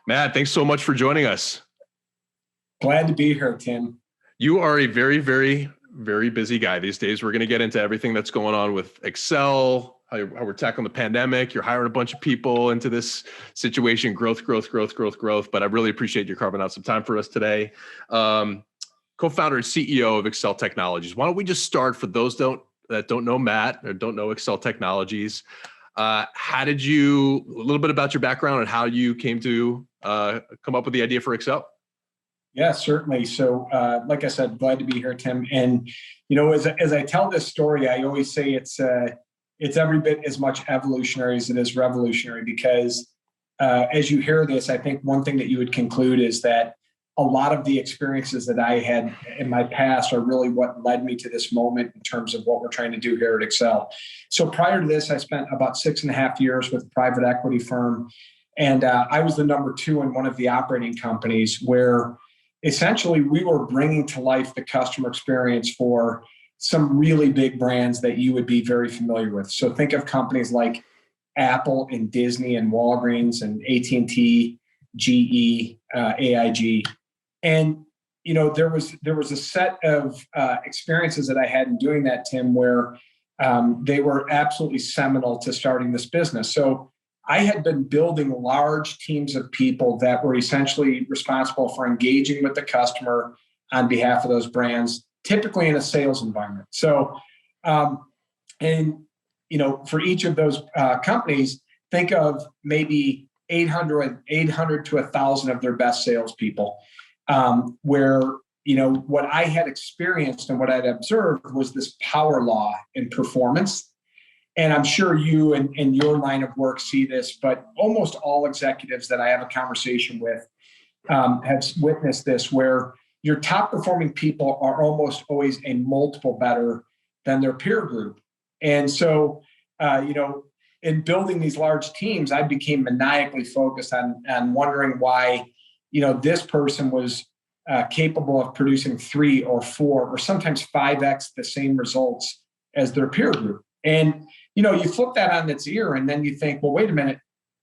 Matt, thanks so much for joining us. Glad to be here, Tim. You are a very, very, very busy guy these days. We're going to get into everything that's going on with XSELL, how we're tackling the pandemic. You're hiring a bunch of people into this situation, growth. But I really appreciate you carving out some time for us today. Co-founder and CEO of XSELL Technologies. Why don't we just start for those that don't know Matt or don't know XSELL Technologies? How did you, a little bit about your background and how you came to come up with the idea for XSELL? Yeah, certainly. So, like I said, glad to be here, Tim. And as I tell this story, I always say it's every bit as much evolutionary as it is revolutionary. Because as you hear this, I think one thing that you would conclude is that a lot of the experiences that I had in my past are really what led me to this moment in terms of what we're trying to do here at XSELL. So prior to this, I spent about 6.5 years with a private equity firm. And I was the number 2 in one of the operating companies where essentially we were bringing to life the customer experience for some really big brands that you would be very familiar with. So think of companies like Apple and Disney and Walgreens and AT&T, GE, AIG. And there was a set of experiences that I had in doing that, Tim, where they were absolutely seminal to starting this business. So I had been building large teams of people that were essentially responsible for engaging with the customer on behalf of those brands, typically in a sales environment. So, for each of those companies, think of maybe 800 to 1,000 of their best salespeople. Where, what I had experienced and what I'd observed was this power law in performance. And I'm sure you and your line of work see this, but almost all executives that I have a conversation with have witnessed this, where your top performing people are almost always a multiple better than their peer group. And so, in building these large teams, I became maniacally focused on wondering why this person was capable of producing 3 or 4 or sometimes 5x the same results as their peer group. And, you flip that on its ear and then you think, well, wait a minute,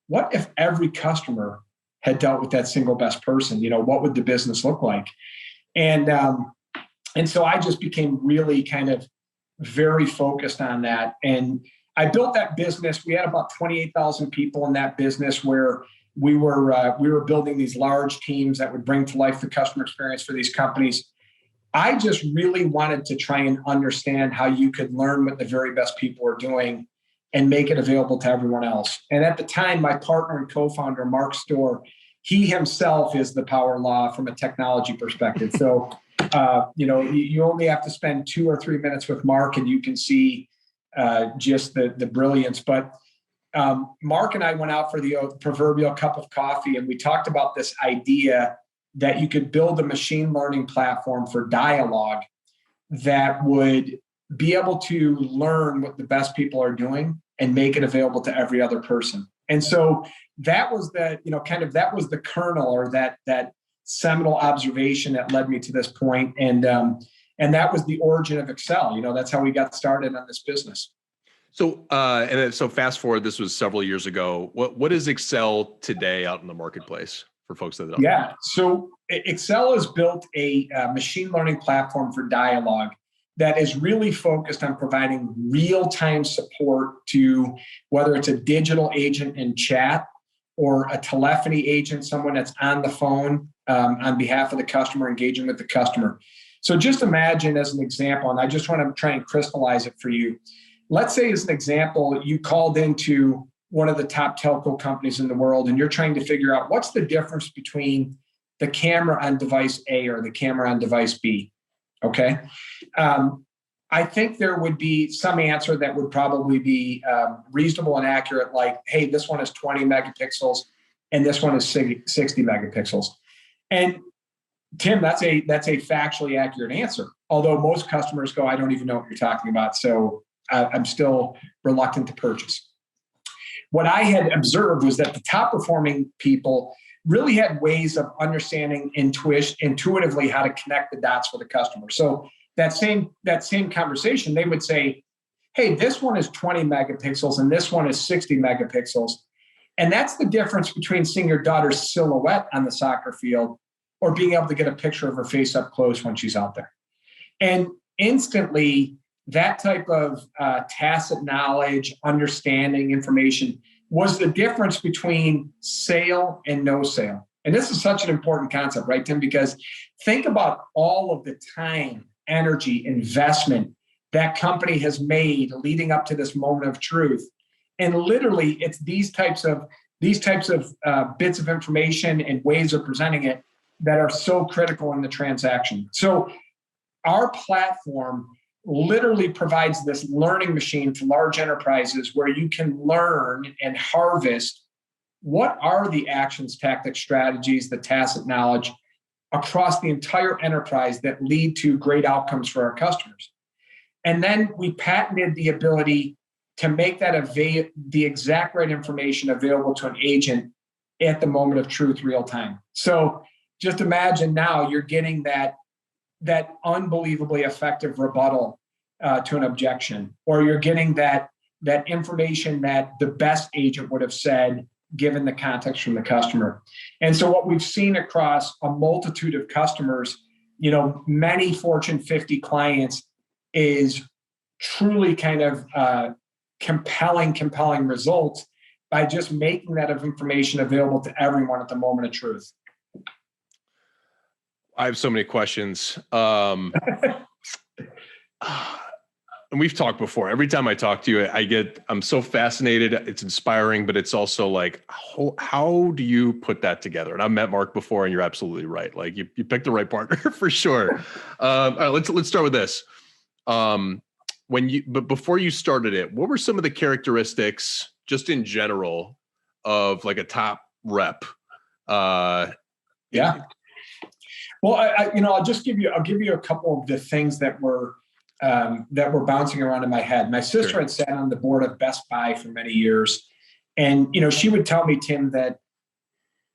what if every customer had dealt with that single best person? What would the business look like? And so I just became really kind of very focused on that. And I built that business. We had about 28,000 people in that business where we were building these large teams that would bring to life the customer experience for these companies. I just really wanted to try and understand how you could learn what the very best people are doing and make it available to everyone else. And at the time, my partner and co-founder, Mark Storr, he himself is the power law from a technology perspective. So, you only have to spend 2 or 3 minutes with Mark and you can see just the brilliance. But Mark and I went out for the proverbial cup of coffee and we talked about this idea that you could build a machine learning platform for dialogue that would be able to learn what the best people are doing and make it available to every other person. And so that was that was the kernel or that seminal observation that led me to this point. And that was the origin of XSELL. That's how we got started on this business. So, so fast forward, this was several years ago. What is XSELL today out in the marketplace for folks that don't know? Yeah. So XSELL has built a machine learning platform for dialogue that is really focused on providing real-time support to whether it's a digital agent in chat or a telephony agent, someone that's on the phone on behalf of the customer, engaging with the customer. So just imagine as an example, and I just want to try and crystallize it for you. Let's say as an example, you called into one of the top telco companies in the world, and you're trying to figure out what's the difference between the camera on device A or the camera on device B. Okay. I think there would be some answer that would probably be reasonable and accurate, like, hey, this one is 20 megapixels and this one is 60 megapixels. And Tim, that's a factually accurate answer. Although most customers go, I don't even know what you're talking about. So I'm still reluctant to purchase. What I had observed was that the top performing people really had ways of understanding intuitively how to connect the dots for the customer. So that same conversation, they would say, hey, this one is 20 megapixels and this one is 60 megapixels. And that's the difference between seeing your daughter's silhouette on the soccer field or being able to get a picture of her face up close when she's out there. And instantly, that type of tacit knowledge, understanding, information was the difference between sale and no sale. And this is such an important concept, right, Tim? Because think about all of the time, energy, investment that company has made leading up to this moment of truth. And literally, it's these types of bits of information and ways of presenting it that are so critical in the transaction. So our platform literally provides this learning machine to large enterprises where you can learn and harvest what are the actions, tactics, strategies, the tacit knowledge across the entire enterprise that lead to great outcomes for our customers. And then we patented the ability to make that the exact right information available to an agent at the moment of truth, real time. So just imagine now you're getting that unbelievably effective rebuttal to an objection, or you're getting that information that the best agent would have said given the context from the customer. And so what we've seen across a multitude of customers, many Fortune 50 clients, is truly kind of compelling results by just making that information available to everyone at the moment of truth. I have so many questions. And we've talked before. Every time I talk to you, I'm so fascinated. It's inspiring, but it's also like, how do you put that together? And I've met Mark before, and you're absolutely right. Like you picked the right partner for sure. All right, let's start with this. But before you started it, what were some of the characteristics, just in general, of like a top rep? Yeah. Well, I'll give you a couple of the things that were bouncing around in my head. My sister had sat on the board of Best Buy for many years, and she would tell me, Tim, that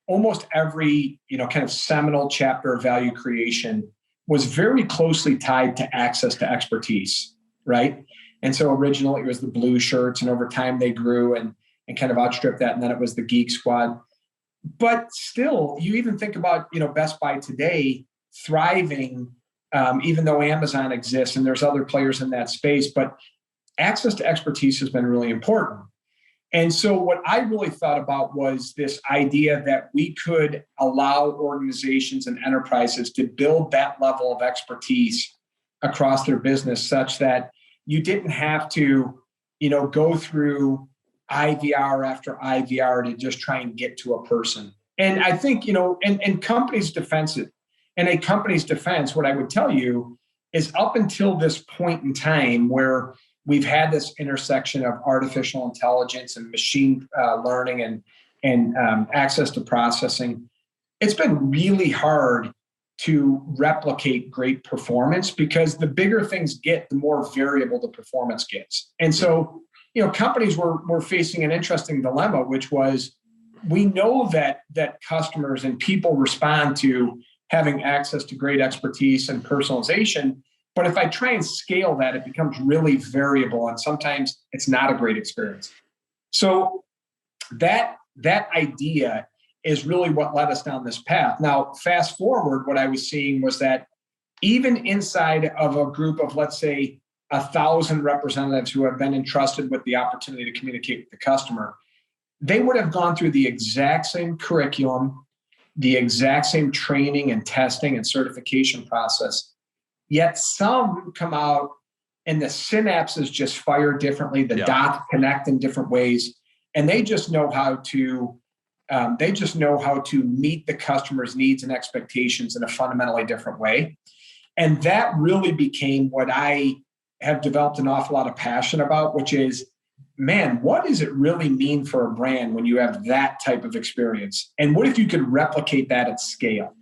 almost every kind of seminal chapter of value creation was very closely tied to access to expertise, right? And so originally it was the blue shirts, and over time they grew and kind of outstripped that, and then it was the Geek Squad. But still, you even think about Best Buy today thriving, even though Amazon exists and there's other players in that space, but access to expertise has been really important. And so what I really thought about was this idea that we could allow organizations and enterprises to build that level of expertise across their business such that you didn't have to, go through IVR after IVR to just try and get to a person. And I think, and companies defense it. In a company's defense, what I would tell you is up until this point in time where we've had this intersection of artificial intelligence and machine learning and access to processing, it's been really hard to replicate great performance because the bigger things get, the more variable the performance gets. And so, companies were facing an interesting dilemma, which was, we know that customers and people respond to having access to great expertise and personalization. But if I try and scale that, it becomes really variable, and sometimes it's not a great experience. So that idea is really what led us down this path. Now, fast forward, what I was seeing was that even inside of a group of, let's say, 1,000 representatives who have been entrusted with the opportunity to communicate with the customer, they would have gone through the exact same curriculum, the exact same training and testing and certification process. Yet some come out and the synapses just fire differently, the dots connect in different ways, and they just know how to meet the customer's needs and expectations in a fundamentally different way. And that really became what I have developed an awful lot of passion about, which is, man, what does it really mean for a brand when you have that type of experience? And what if you could replicate that at scale?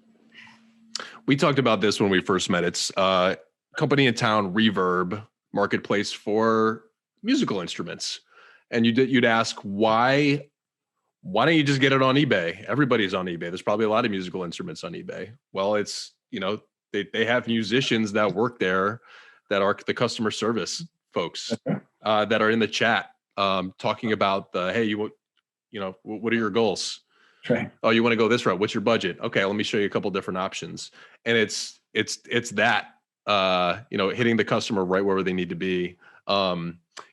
We talked about this when we first met. It's a company in town, Reverb, marketplace for musical instruments. And you'd ask, why don't you just get it on eBay? Everybody's on eBay. There's probably a lot of musical instruments on eBay. Well, it's, they have musicians that work there that are the customer service folks that are in the chat talking about what are your goals? Right. Oh, you want to go this route? What's your budget? Okay, let me show you a couple different options. And it's that hitting the customer right where they need to be.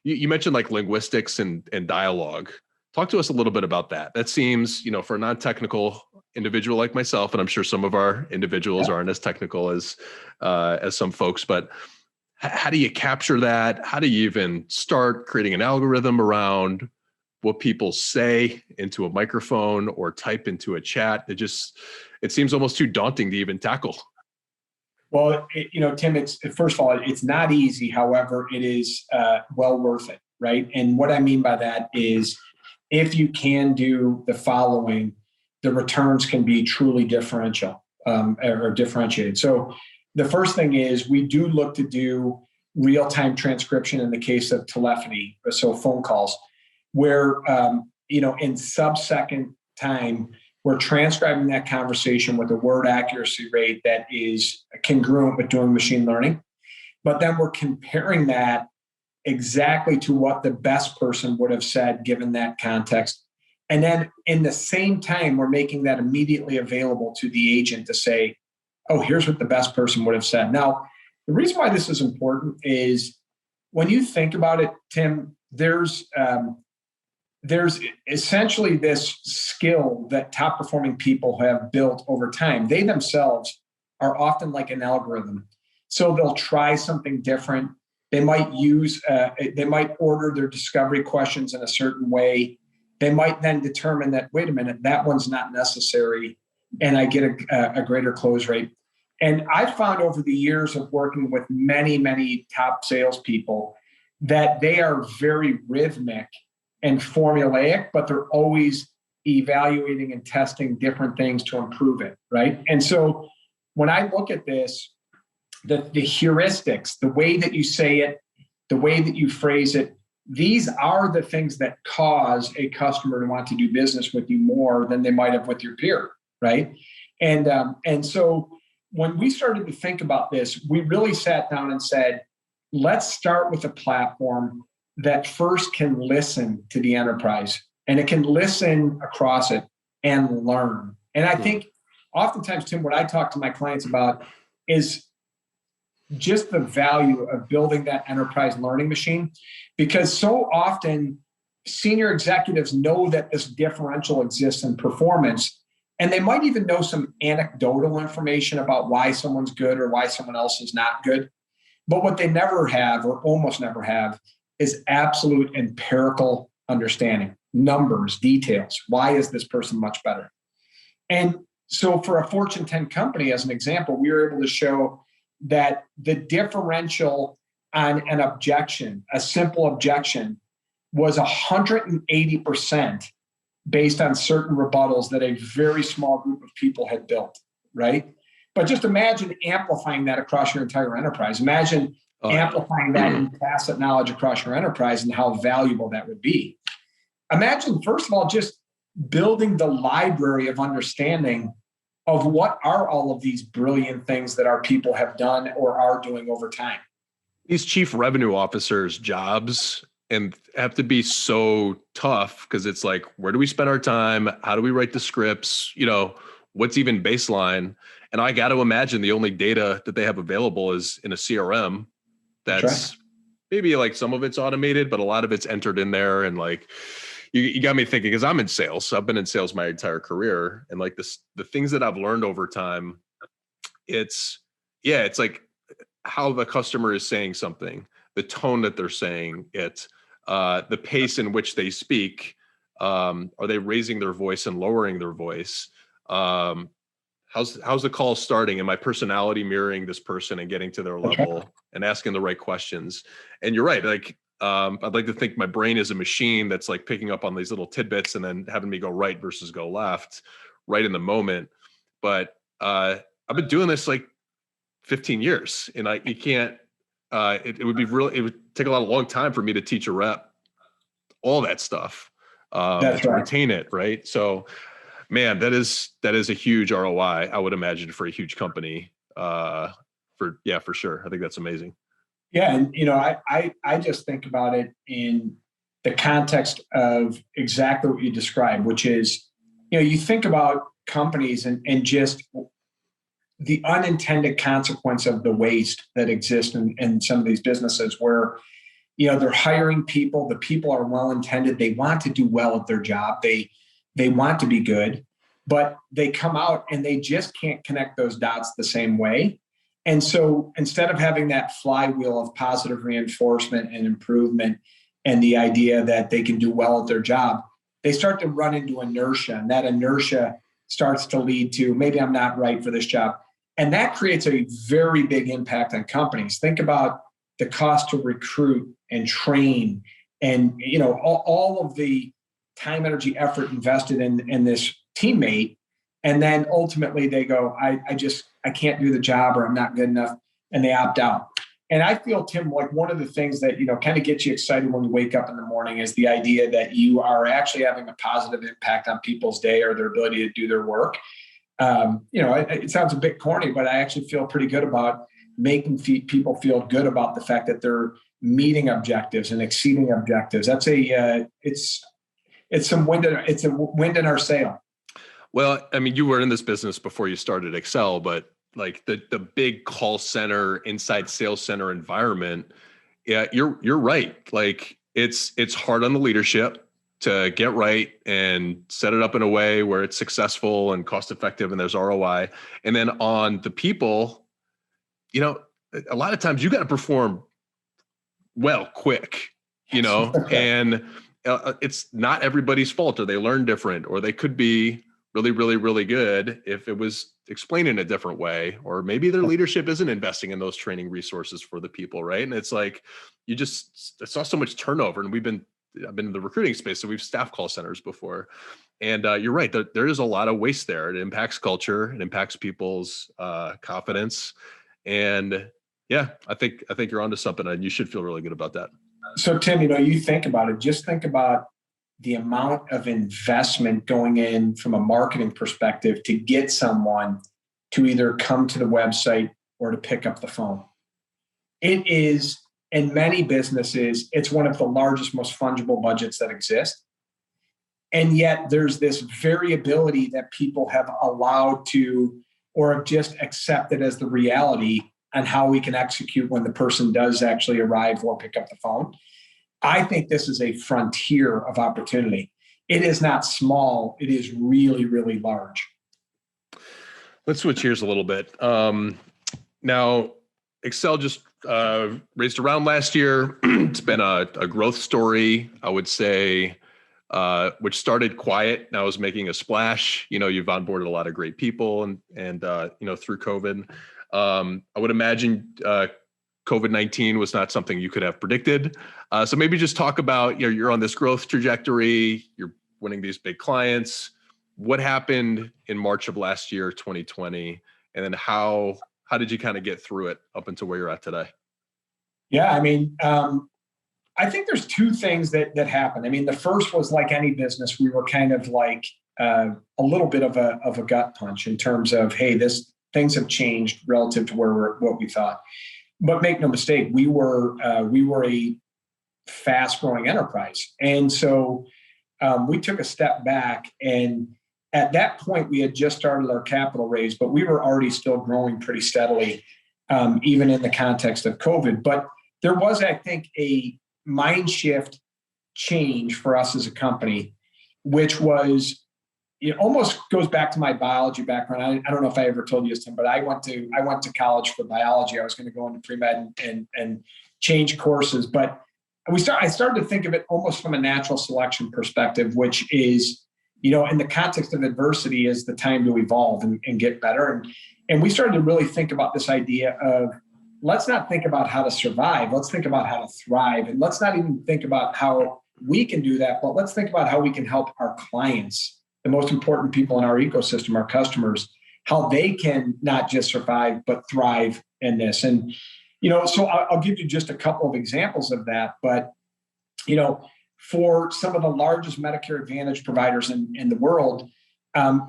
You mentioned like linguistics and dialogue. Talk to us a little bit about that. That seems, for a non-technical individual like myself, and I'm sure some of our individuals aren't as technical as some folks, but how do you capture that? How do you even start creating an algorithm around what people say into a microphone or type into a chat? It seems almost too daunting to even tackle. Well, Tim, it's first of all, it's not easy. However, it is well worth it, right? And what I mean by that is, if you can do the following, the returns can be truly differential or differentiated. So the first thing is, we do look to do real-time transcription in the case of telephony, so phone calls, where in sub-second time, we're transcribing that conversation with a word accuracy rate that is congruent with doing machine learning. But then we're comparing that exactly to what the best person would have said given that context. And then in the same time, we're making that immediately available to the agent to say, oh, here's what the best person would have said. Now, the reason why this is important is, when you think about it, Tim, there's essentially this skill that top performing people have built over time. They themselves are often like an algorithm. So they'll try something different. They might they might order their discovery questions in a certain way. They might then determine that, wait a minute, that one's not necessary, and I get a greater close rate. And I found over the years of working with many, many top salespeople that they are very rhythmic and formulaic, but they're always evaluating and testing different things to improve it, right? And so when I look at this, the heuristics, the way that you say it, the way that you phrase it, these are the things that cause a customer to want to do business with you more than they might have with your peer, right? And so when we started to think about this, we really sat down and said, let's start with a platform that first can listen to the enterprise, and it can listen across it and learn. And I think oftentimes, Tim, what I talk to my clients about is just the value of building that enterprise learning machine, because so often senior executives know that this differential exists in performance, and they might even know some anecdotal information about why someone's good or why someone else is not good. But what they never have, or almost never have, is absolute empirical understanding, numbers, details. Why is this person much better? And so for a Fortune 10 company, as an example, we were able to show that the differential on an objection, a simple objection, was 180% based on certain rebuttals that a very small group of people had built, right? But just imagine amplifying that across your entire enterprise. Imagine amplifying that in tacit knowledge across your enterprise and how valuable that would be. Imagine, first of all, just building the library of understanding of what are all of these brilliant things that our people have done or are doing over time. These chief revenue officers' jobs and have to be so tough, because it's like, where do we spend our time? How do we write the scripts? What's even baseline? And I got to imagine the only data that they have available is in a CRM. That's maybe like some of it's automated, but a lot of it's entered in there. And like, you got me thinking, because I'm in sales. So I've been in sales my entire career. And like the things that I've learned over time, it's like how the customer is saying something, the tone that they're saying it, the pace in which they speak. Are they raising their voice and lowering their voice? How's the call starting? And my personality mirroring this person and getting to their level and asking the right questions. And you're right. Like, I'd like to think my brain is a machine that's like picking up on these little tidbits and then having me go right versus go left right in the moment. But I've been doing this like 15 years, and you can't, it would take a long time for me to teach a rep all that stuff, to retain it. Right. So, man, that is a huge ROI, I would imagine, for a huge company. For sure. I think that's amazing. Yeah. And, I just think about it in the context of exactly what you described, which is, you think about companies and just the unintended consequence of the waste that exists in some of these businesses where, they're hiring people, the people are well-intended, they want to do well at their job, they want to be good, but they come out and they just can't connect those dots the same way. And so instead of having that flywheel of positive reinforcement and improvement and the idea that they can do well at their job, they start to run into inertia, and that inertia starts to lead to maybe I'm not right for this job. And that creates a very big impact on companies. Think about the cost to recruit and train and, all of the time, energy, effort invested in this teammate. And then ultimately they go, I can't do the job, or I'm not good enough, and they opt out. And I feel, Tim, like one of the things that, kind of gets you excited when you wake up in the morning is the idea that you are actually having a positive impact on people's day or their ability to do their work. It sounds a bit corny, but I actually feel pretty good about making people feel good about the fact that they're meeting objectives and exceeding objectives. That's it's some wind. It's a wind in our sail. Well, I mean, you were in this business before you started XSELL, but like the big call center, inside sales center environment, yeah, you're right. Like it's hard on the leadership to get right and set it up in a way where it's successful and cost effective and there's ROI. And then on the people, a lot of times you got to perform well, quick, and it's not everybody's fault, or they learn different, or they could be really, really, really good if it was explained in a different way, or maybe their leadership isn't investing in those training resources for the people, right? And it's like, I saw so much turnover, and I've been in the recruiting space, so we've staffed call centers before. And you're right, there is a lot of waste there. It impacts culture, it impacts people's confidence. And yeah, I think you're onto something, and you should feel really good about that. So Tim, you think about it, just think about the amount of investment going in from a marketing perspective to get someone to either come to the website or to pick up the phone. It is, in many businesses, it's one of the largest, most fungible budgets that exist. And yet there's this variability that people have allowed to, or have just accepted as the reality on how we can execute when the person does actually arrive or pick up the phone. I think this is a frontier of opportunity. It is not small. It is really, really large. Let's switch gears a little bit. Now, XSELL just raised a round last year. It's been a growth story, I would say, which started quiet, now is making a splash. You've onboarded a lot of great people and through COVID. I would imagine COVID-19 was not something you could have predicted. So maybe just talk about, you're on this growth trajectory, you're winning these big clients. What happened in March of last year, 2020? And then how did you kind of get through it up until where you're at today? Yeah, I think there's two things that happened. The first was, like any business, we were kind of like a little bit of a gut punch in terms of, hey, things have changed relative to what we thought. But make no mistake, we were a fast-growing enterprise, and so we took a step back. And at that point, we had just started our capital raise, but we were already still growing pretty steadily, even in the context of COVID. But there was, I think, a mind shift change for us as a company, which was, it almost goes back to my biology background. I don't know if I ever told you this, Tim, but I went to college for biology. I was going to go into pre-med and change courses, but I started to think of it almost from a natural selection perspective, which is, in the context of adversity, is the time to evolve and get better. And we started to really think about this idea of, let's not think about how to survive. Let's think about how to thrive. And let's not even think about how we can do that, but let's think about how we can help our clients, the most important people in our ecosystem, our customers, how they can not just survive, but thrive in this. And, so I'll give you just a couple of examples of that. But, for some of the largest Medicare Advantage providers in the world,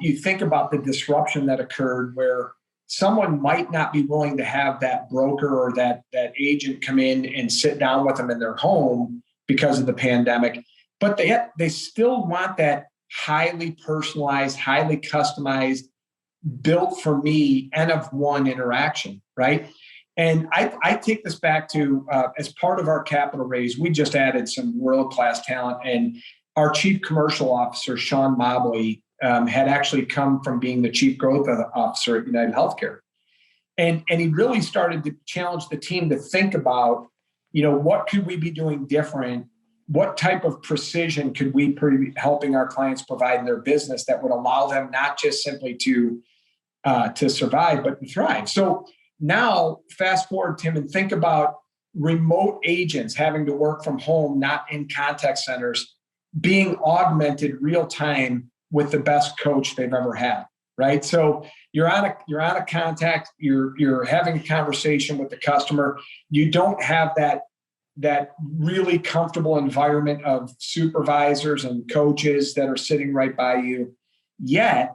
you think about the disruption that occurred where someone might not be willing to have that broker or that agent come in and sit down with them in their home because of the pandemic, but they still want that highly personalized, highly customized, built for me N of one interaction, right? And I take this back to as part of our capital raise, we just added some world-class talent, and our chief commercial officer, Sean Mobley, had actually come from being the chief growth officer at United Healthcare. And he really started to challenge the team to think about, what could we be doing different? What type of precision could we be helping our clients provide in their business that would allow them not just simply to survive, but to thrive? So now, fast forward, Tim, and think about remote agents having to work from home, not in contact centers, being augmented real time with the best coach they've ever had, right? So you're on a contact, you're having a conversation with the customer. You don't have that really comfortable environment of supervisors and coaches that are sitting right by you. Yet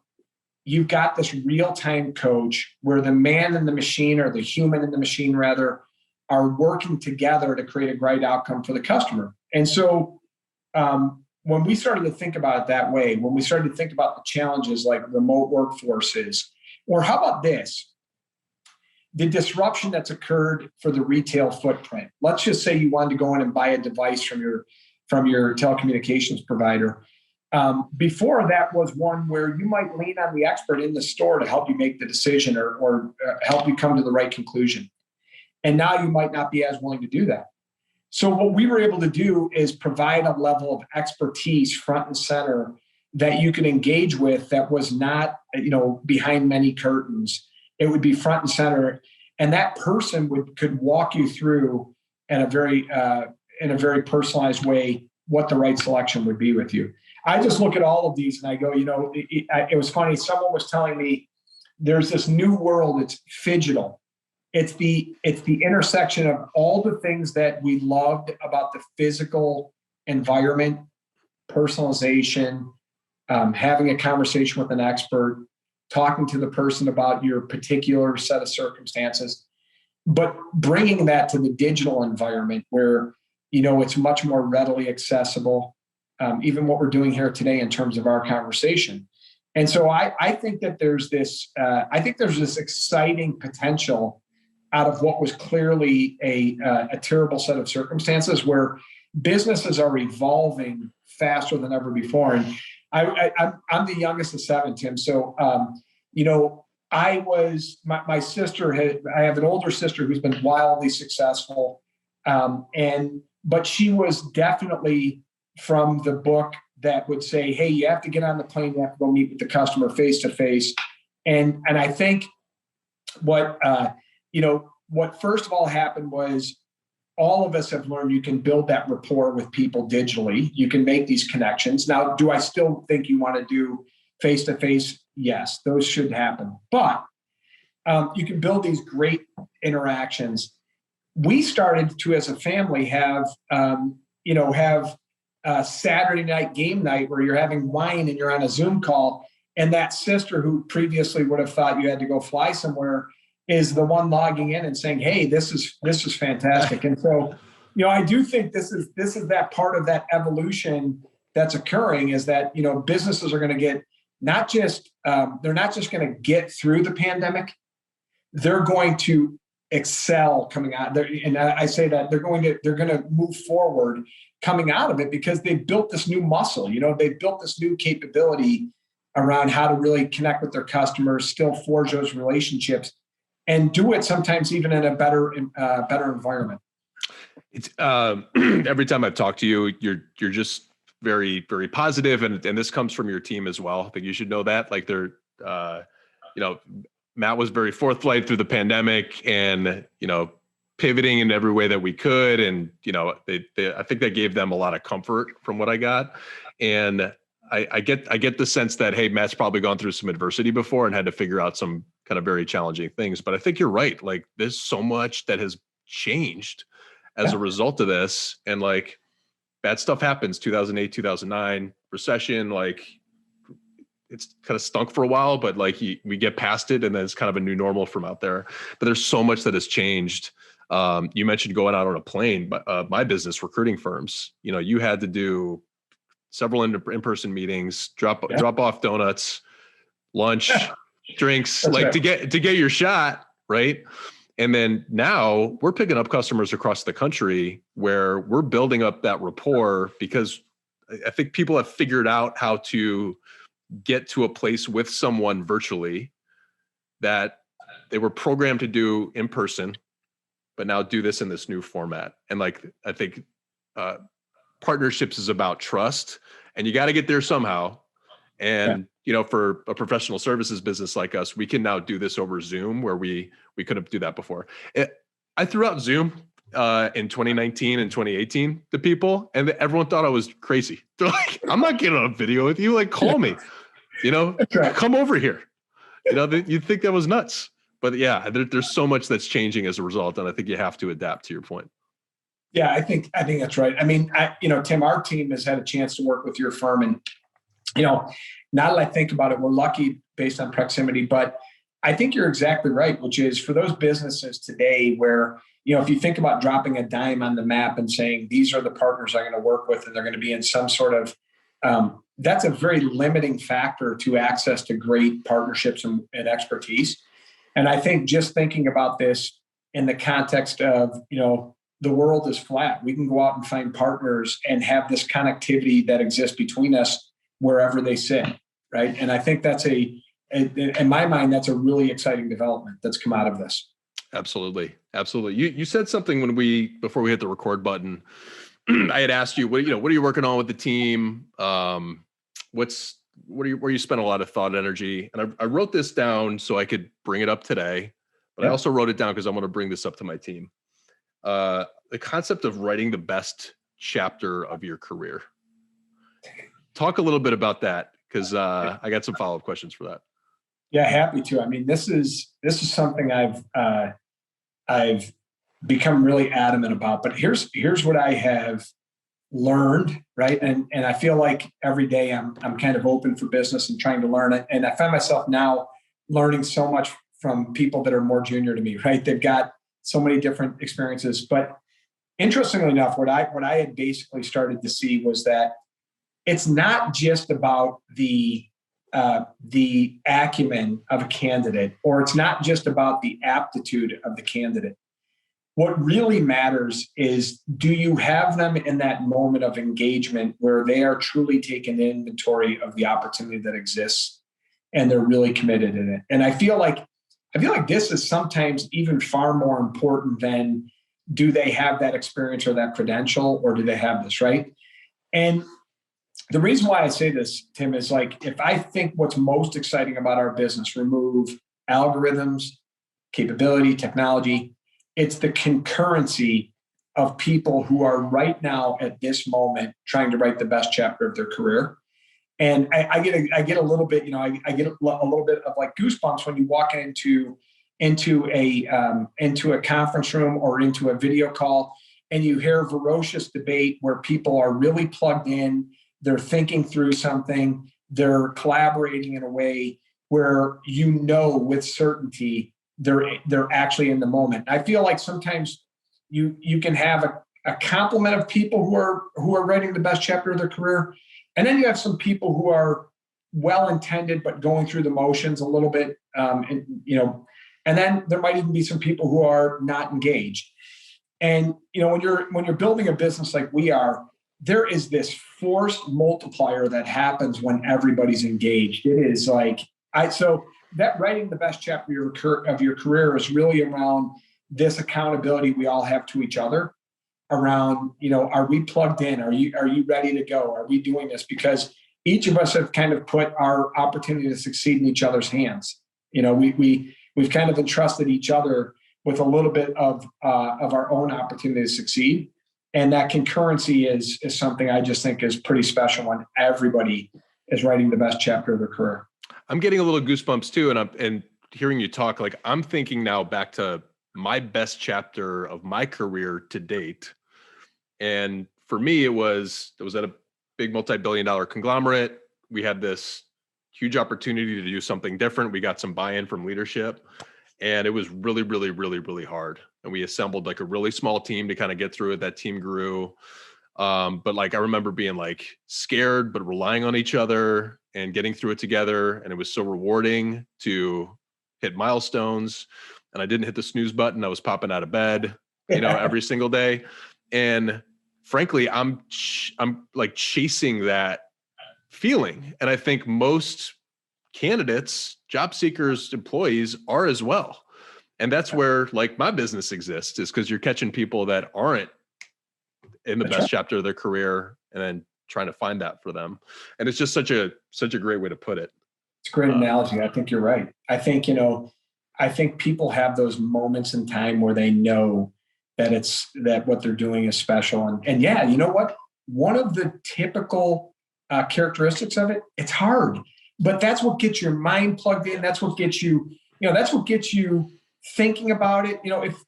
you've got this real-time coach where the man and the machine, or the human and the machine rather, are working together to create a great outcome for the customer. And so when we started to think about it that way, when we started to think about the challenges like remote workforces, or how about this, the disruption that's occurred for the retail footprint. Let's just say you wanted to go in and buy a device from your telecommunications provider. Before, that was one where you might lean on the expert in the store to help you make the decision or help you come to the right conclusion. And now you might not be as willing to do that. So what we were able to do is provide a level of expertise front and center that you could engage with that was not, behind many curtains. It would be front and center. And that person could walk you through in a very personalized way what the right selection would be with you. I just look at all of these and I go, it was funny. Someone was telling me there's this new world. It's phygital. It's the intersection of all the things that we loved about the physical environment, personalization, having a conversation with an expert, talking to the person about your particular set of circumstances, but bringing that to the digital environment where, it's much more readily accessible. Even what we're doing here today in terms of our conversation. And so I think that there's this exciting potential out of what was clearly a terrible set of circumstances where businesses are evolving faster than ever before. And I'm the youngest of seven, Tim. So, my sister I have an older sister who's been wildly successful. But she was definitely from the book that would say, hey, you have to get on the plane, you have to go meet with the customer face to face. And I think what first of all happened was all of us have learned you can build that rapport with people digitally. You can make these connections. Now, do I still think you want to do face to face? Yes, those should happen. But you can build these great interactions. We started to, as a family, have Saturday night game night where you're having wine and you're on a Zoom call, and that sister who previously would have thought you had to go fly somewhere is the one logging in and saying, hey, this is fantastic. And so, I do think this is that part of that evolution that's occurring, is that, businesses are going to get they're not just going to get through the pandemic, they're going to excel coming out there. And I say that they're going to move forward coming out of it because they've built this new muscle. They've built this new capability around how to really connect with their customers, still forge those relationships, and do it sometimes even in a better environment. It's every time I've talked to you, you're just very, very positive, and this comes from your team as well. I think you should know that. Like they're, Matt was very forthright through the pandemic, and pivoting in every way that we could, and I think that gave them a lot of comfort from what I got, and I get the sense that, hey, Matt's probably gone through some adversity before and had to figure out some kind of very challenging things. But I think you're right. Like there's so much that has changed as a result of this, and like bad stuff happens. 2008, 2009 recession, like it's kind of stunk for a while, but like we get past it, and then it's kind of a new normal from out there. But there's so much that has changed You mentioned going out on a plane, but my business, recruiting firms, you had to do several in-person meetings, drop off donuts, lunch, drinks, That's like right. to get your shot, right? And then now we're picking up customers across the country where we're building up that rapport, because I think people have figured out how to get to a place with someone virtually that they were programmed to do in person, but now do this in this new format. And like, I think partnerships is about trust, and you got to get there somehow. And, for a professional services business like us, we can now do this over Zoom, where we couldn't do that before. I threw out Zoom in 2019 and 2018 to people, and everyone thought I was crazy. They're like, I'm not getting on a video with you. Like, call me, Right. come over here. You'd think that was nuts. But yeah, there's so much that's changing as a result. And I think you have to adapt, to your point. Yeah, I think that's right. I mean, Tim, our team has had a chance to work with your firm, and now that I think about it, we're lucky based on proximity, but I think you're exactly right, which is for those businesses today where, if you think about dropping a dime on the map and saying, these are the partners I'm going to work with, and they're going to be in some sort of, that's a very limiting factor to access to great partnerships and expertise. And I think just thinking about this in the context of, the world is flat. We can go out and find partners and have this connectivity that exists between us wherever they sit, right? And I think that's in my mind, that's a really exciting development that's come out of this. Absolutely. You said something before we hit the record button. I had asked you, what are you working on with the team? Where you spend a lot of thought and energy? And I wrote this down so I could bring it up today, but I also wrote it down because I want to bring this up to my team. The concept of writing the best chapter of your career. Talk a little bit about that, because I got some follow-up questions for that. Yeah, happy to. I mean, this is something I've become really adamant about. But here's what I have learned, right? And I feel like every day I'm kind of open for business and trying to learn it. And I find myself now learning so much from people that are more junior to me, right? They've got so many different experiences. But interestingly enough, what I had basically started to see was that it's not just about the acumen of a candidate, or it's not just about the aptitude of the candidate. What really matters is, do you have them in that moment of engagement where they are truly taking inventory of the opportunity that exists, and they're really committed in it? And I feel like this is sometimes even far more important than, do they have that experience or that credential, or do they have this, right? And the reason why I say this, Tim, is like, if I think what's most exciting about our business, remove algorithms, capability, technology, it's the concurrency of people who are right now at this moment trying to write the best chapter of their career. And I get a little bit, I get a little bit of like goosebumps when you walk into a conference room or into a video call, and you hear ferocious debate where people are really plugged in. They're thinking through something. They're collaborating in a way where, with certainty, they're actually in the moment. I feel like sometimes you can have a complement of people who are writing the best chapter of their career, and then you have some people who are well-intended but going through the motions a little bit, and then there might even be some people who are not engaged. And when you're building a business like we are, there is this forced multiplier that happens when everybody's engaged. It is like, so that writing the best chapter of your career is really around this accountability we all have to each other around, are we plugged in? Are you ready to go? Are we doing this? Because each of us have kind of put our opportunity to succeed in each other's hands. We've kind of entrusted each other with a little bit of our own opportunity to succeed. And that concurrency is something I just think is pretty special when everybody is writing the best chapter of their career. I'm getting a little goosebumps too. And hearing you talk, like, I'm thinking now back to my best chapter of my career to date. And for me, it was at a big multi-billion-dollar conglomerate. We had this huge opportunity to do something different. We got some buy-in from leadership. And it was really, really, really, really hard. And we assembled like a really small team to kind of get through it. That team grew. But like, I remember being like scared, but relying on each other and getting through it together. And it was so rewarding to hit milestones. And I didn't hit the snooze button. I was popping out of bed, every single day. And frankly, I'm like chasing that feeling. And I think most candidates, job seekers, employees are as well. And that's where like my business exists, is because you're catching people that aren't in the best chapter of their career and then trying to find that for them. And it's just such a great way to put it. It's a great analogy. I think you're right. I think, I think people have those moments in time where they know that what they're doing is special. And yeah, you know what? One of the typical characteristics of it, it's hard, but that's what gets your mind plugged in. That's what gets you, that's what gets you thinking about it.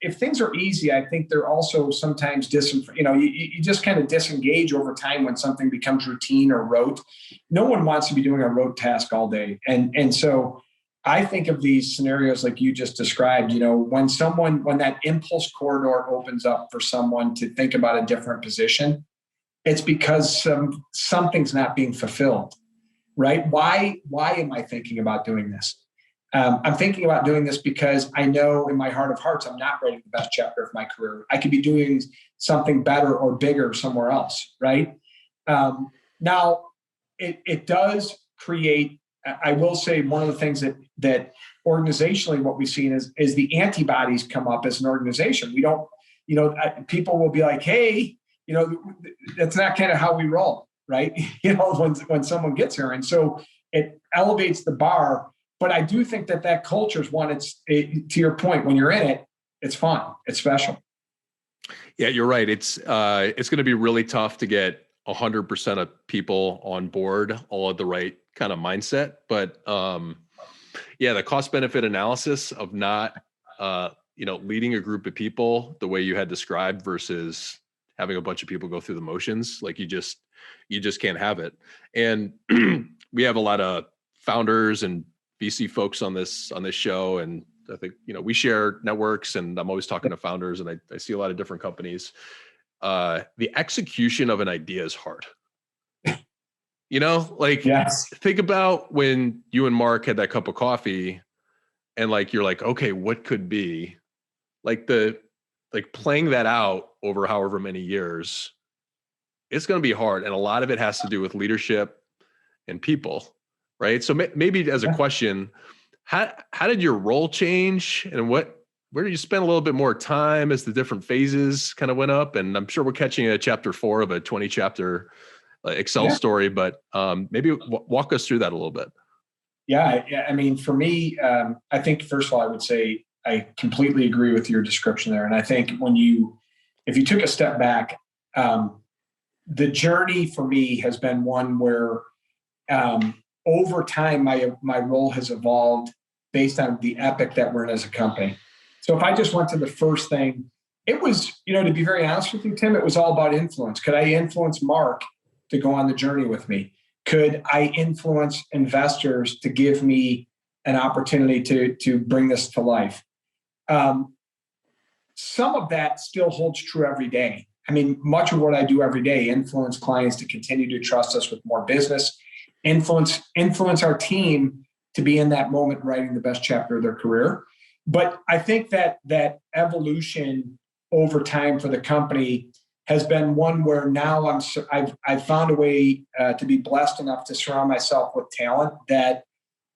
If things are easy, I think they're also sometimes you just kind of disengage over time when something becomes routine or rote. No one wants to be doing a rote task all day. And so I think of these scenarios like you just described, when that impulse corridor opens up for someone to think about a different position, it's because something's not being fulfilled, right? Why am I thinking about doing this? I'm thinking about doing this because I know in my heart of hearts, I'm not writing the best chapter of my career. I could be doing something better or bigger somewhere else, right? Now, it does create, I will say one of the things that organizationally what we've seen is the antibodies come up as an organization. We don't, people will be like, hey, that's not kind of how we roll, right? When someone gets here. And so it elevates the bar. But I do think that culture is one, to your point, when you're in it, it's fun. It's special. Yeah, you're right. It's going to be really tough to get 100% of people on board, all at the right kind of mindset. But the cost benefit analysis of not, leading a group of people the way you had described versus having a bunch of people go through the motions, like you just can't have it. And we have a lot of founders and VC folks on this show. And I think, we share networks, and I'm always talking to founders, and I see a lot of different companies. The execution of an idea is hard. Yes. Think about when you and Mark had that cup of coffee and you're like, okay, what could be playing that out over however many years, it's going to be hard. And a lot of it has to do with leadership and people. Right. So maybe as a question, how did your role change, and where did you spend a little bit more time as the different phases kind of went up? And I'm sure we're catching a chapter 4 of a 20 chapter XSELL story, but maybe walk us through that a little bit. Yeah. I mean, for me, I think first of all, I would say I completely agree with your description there. And I think if you took a step back, the journey for me has been one where, over time, my role has evolved based on the epic that we're in as a company. So if I just went to the first thing, it was, to be very honest with you, Tim, it was all about influence. Could I influence Mark to go on the journey with me? Could I influence investors to give me an opportunity to bring this to life? Some of that still holds true every day. I mean, much of what I do every day, influence clients to continue to trust us with more business, influence our team to be in that moment writing the best chapter of their career. But I think that evolution over time for the company has been one where now I've found a way to be blessed enough to surround myself with talent that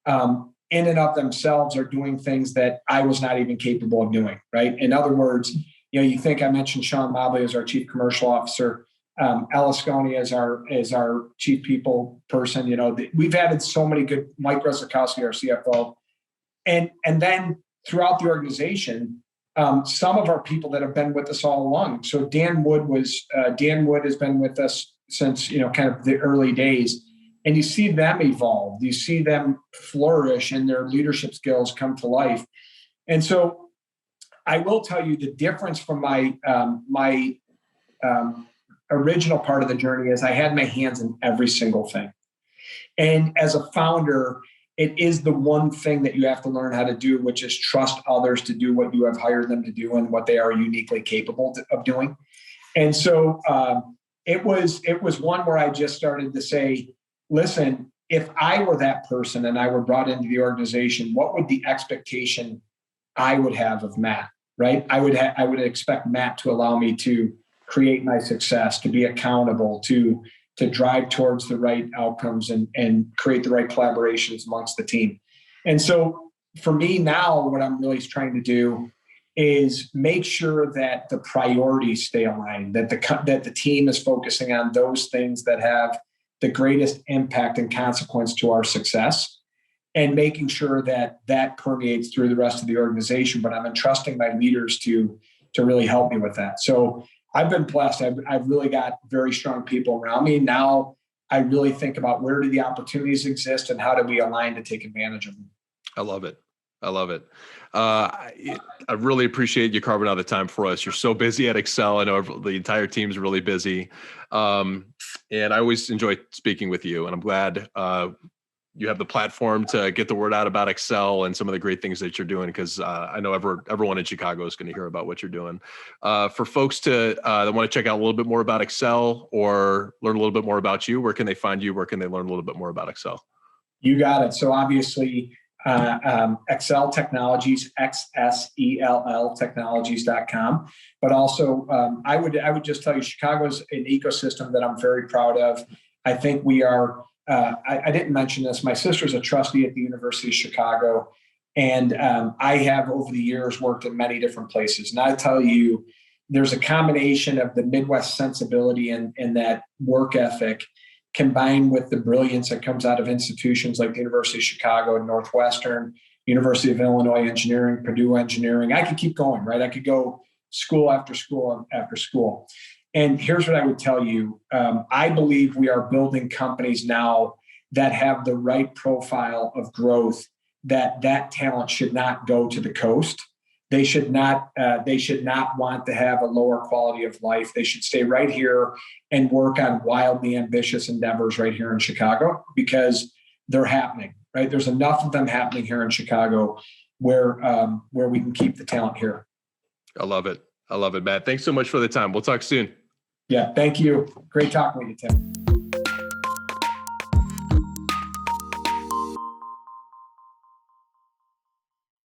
in and of themselves are doing things that I was not even capable of doing. Right. In other words, you think I mentioned Sean Mobley as our chief commercial officer. Alice Sconey as our chief people person. We've added so many good, Mike Resakowski, our CFO, and then throughout the organization, some of our people that have been with us all along. So Dan Wood has been with us since kind of the early days, and you see them evolve. You see them flourish, and their leadership skills come to life. And so, I will tell you the difference from my original part of the journey is I had my hands in every single thing. And as a founder, it is the one thing that you have to learn how to do, which is trust others to do what you have hired them to do and what they are uniquely capable of doing. And so it was one where I just started to say, listen, if I were that person and I were brought into the organization, what would the expectation I would have of Matt, right? I would expect Matt to allow me to create my success, to be accountable, to drive towards the right outcomes and create the right collaborations amongst the team. And so for me now, what I'm really trying to do is make sure that the priorities stay aligned, that the team is focusing on those things that have the greatest impact and consequence to our success, and making sure that that permeates through the rest of the organization. But I'm entrusting my leaders to really help me with that. So I've been blessed. I've really got very strong people around me. Now I really think about where do the opportunities exist and how do we align to take advantage of them. I love it. I love it. I really appreciate you carving out the time for us. You're so busy at XSELL. I know the entire team's really busy. And I always enjoy speaking with you, and I'm glad you have the platform to get the word out about XSELL and some of the great things that you're doing, because I know everyone in Chicago is going to hear about what you're doing. For folks that want to check out a little bit more about XSELL or learn a little bit more about you, where can they find you? Where can they learn a little bit more about XSELL? You got it. So obviously, XSELL Technologies, XSELL Technologies.com. But also, I would just tell you, Chicago's an ecosystem that I'm very proud of. I think we are. I didn't mention this. My sister's a trustee at the University of Chicago, and I have over the years worked in many different places. And I tell you, there's a combination of the Midwest sensibility and that work ethic, combined with the brilliance that comes out of institutions like the University of Chicago, Northwestern, University of Illinois Engineering, Purdue Engineering. I could keep going, right? I could go school after school after school. And here's what I would tell you. I believe we are building companies now that have the right profile of growth, that talent should not go to the coast. They should not want to have a lower quality of life. They should stay right here and work on wildly ambitious endeavors right here in Chicago, because they're happening, right? There's enough of them happening here in Chicago where we can keep the talent here. I love it. I love it, Matt. Thanks so much for the time. We'll talk soon. Yeah, thank you. Great talking with you, Tim.